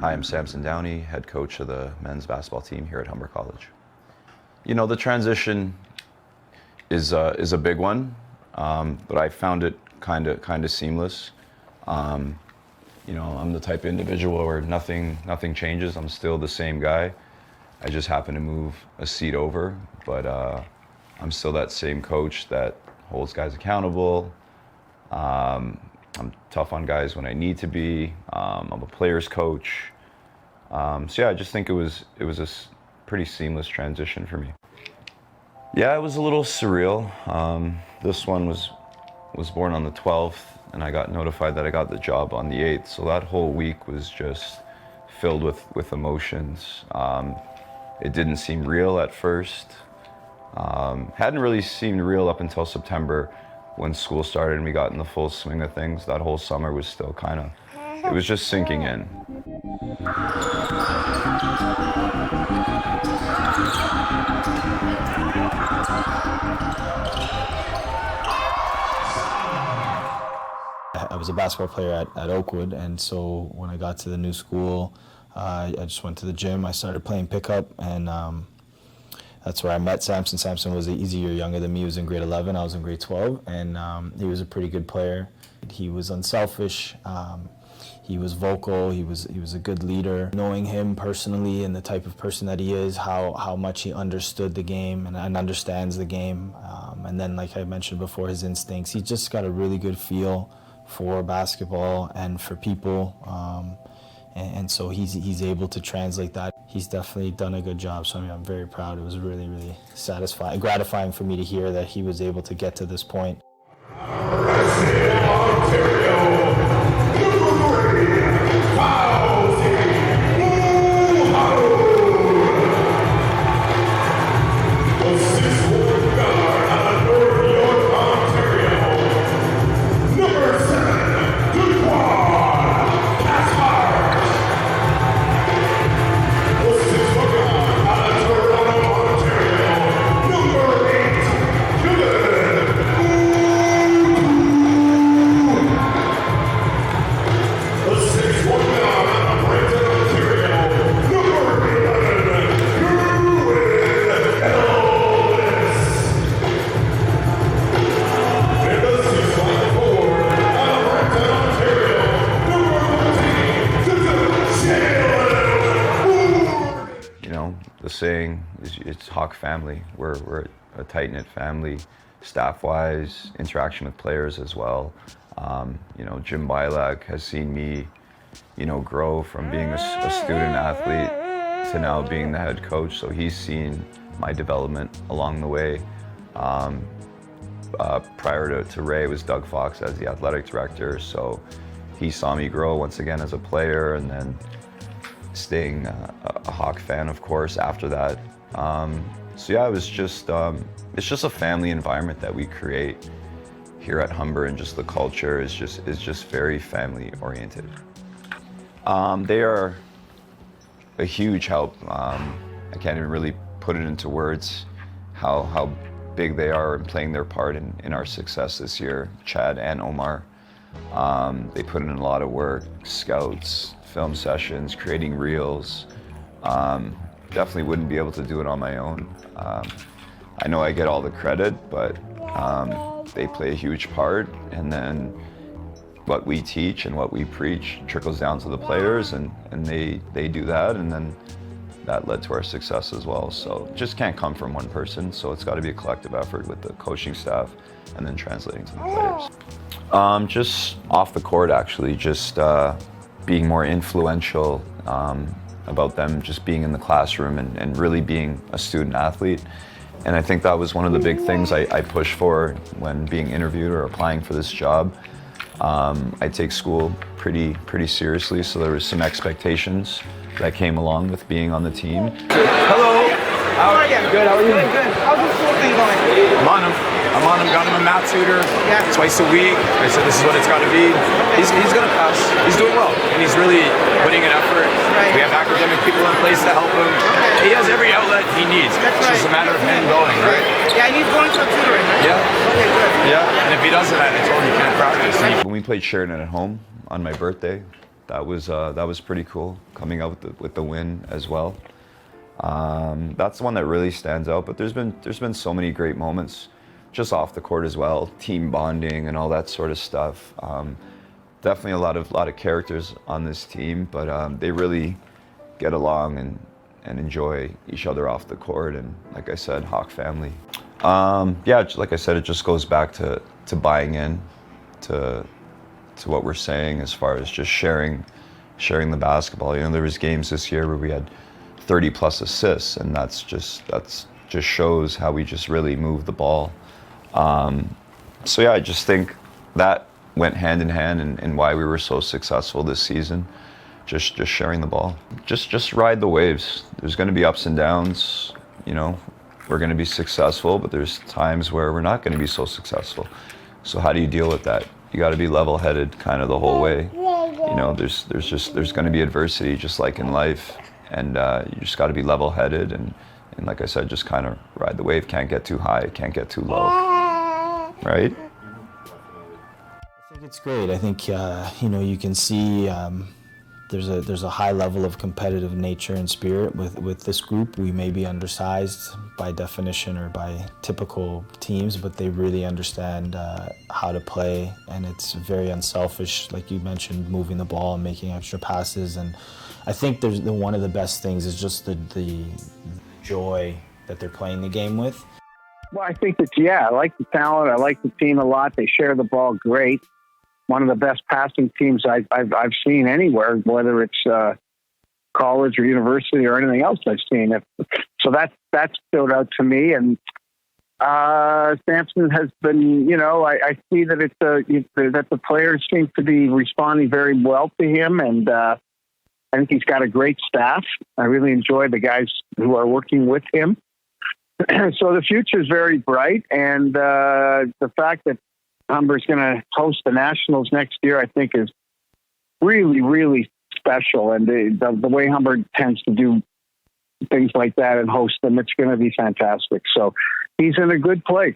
Hi, I'm Samson Downey, head coach of the men's basketball team here at Humber College. You know, the transition is a big one, but I found it kind of seamless. You know, I'm the type of individual where nothing changes. I'm still the same guy. I just happen to move a seat over, but I'm still that same coach that holds guys accountable. I'm tough on guys when I need to be. I'm a player's coach. So yeah, I just think it was a pretty seamless transition for me. Yeah, it was a little surreal. This one was born on the 12th, and I got notified that I got the job on the 8th. So that whole week was just filled with emotions. It didn't seem real at first. Hadn't really seemed real up until September when school started and we got in the full swing of things. That whole summer was still it was just sinking in. I was a basketball player at Oakwood, and so when I got to the new school, I just went to the gym. I started playing pickup, and that's where I met Samson. Samson was he's a year younger than me. He was in grade 11. I was in grade 12, and he was a pretty good player. He was unselfish. He was vocal. He was a good leader. Knowing him personally and the type of person that he is, how much he understood the game and understands the game, and then like I mentioned before, his instincts. He just got a really good feel for basketball and for people. And so he's able to translate that. He's definitely done a good job, so I mean, I'm very proud. It was really, really satisfying, gratifying for me to hear that he was able to get to this point. The saying is, it's Hawk family. We're a tight-knit family, staff-wise, interaction with players as well. You know, Jim Bilag has seen me, you know, grow from being a student athlete to now being the head coach. So he's seen my development along the way. Prior to Ray was Doug Fox as the athletic director. So he saw me grow once again as a player, and then staying a Hawk fan, of course, after that. So yeah, it's just a family environment that we create here at Humber, and just the culture is just very family oriented. They are a huge help. I can't even really put it into words how big they are in playing their part in our success this year. Chad and Omar, they put in a lot of work, scouts, film sessions, creating reels. Definitely wouldn't be able to do it on my own. I know I get all the credit, but they play a huge part, and then what we teach and what we preach trickles down to the players, and they do that, and then that led to our success as well. So it just can't come from one person, so it's got to be a collective effort with the coaching staff and then translating to the players. Just off the court, actually, just being more influential, about them just being in the classroom and really being a student athlete. And I think that was one of the big things I pushed for when being interviewed or applying for this job. I take school pretty seriously, so there was some expectations that came along with being on the team. Hello. How are you? Good, how are you? Good, good. How's the school thing going? I'm on him. Got him a math tutor twice a week. I said this is what it's got to be. He's going to pass. He's doing well, and he's really putting an effort. Right. We have academic people in place to help him. He has every outlet he needs. That's It's just a matter of him going, right? Yeah, and he's going to a tutoring, right? Yeah. Okay, good. Yeah, and if he doesn't, I told him he can't practice. When we played Sheridan at home on my birthday, that was pretty cool, coming out with the win as well. That's the one that really stands out. But there's been so many great moments just off the court as well, team bonding and all that sort of stuff. Definitely a lot of characters on this team, but they really get along and enjoy each other off the court. And like I said, Hawk family. Yeah, like I said, it just goes back to buying in to what we're saying as far as just sharing the basketball. You know, there was games this year where we had 30 plus assists, and that's just shows how we just really move the ball. So yeah, I just think that went hand in hand in why we were so successful this season. Just sharing the ball. Just ride the waves. There's going to be ups and downs. You know, we're going to be successful, but there's times where we're not going to be so successful. So how do you deal with that? You got to be level-headed kind of the whole way. You know, there's going to be adversity just like in life, and you just got to be level-headed and like I said, just kind of ride the wave. Can't get too high, can't get too low. Right? I think it's great. I think you know, you can see there's a high level of competitive nature and spirit with this group. We may be undersized by definition or by typical teams, but they really understand how to play, and it's very unselfish, like you mentioned, moving the ball and making extra passes. And I think one of the best things is just the joy that they're playing the game with. Well, I think that, yeah, I like the talent. I like the team a lot. They share the ball great. One of the best passing teams I've seen anywhere, whether it's college or university or anything else I've seen. So that stood out to me. And Samson has been, you know, I see that that the players seem to be responding very well to him, and I think he's got a great staff. I really enjoy the guys who are working with him. So the future is very bright, and the fact that Humber's going to host the Nationals next year, I think, is really, really special. And the way Humber tends to do things like that and host them, it's going to be fantastic. So he's in a good place.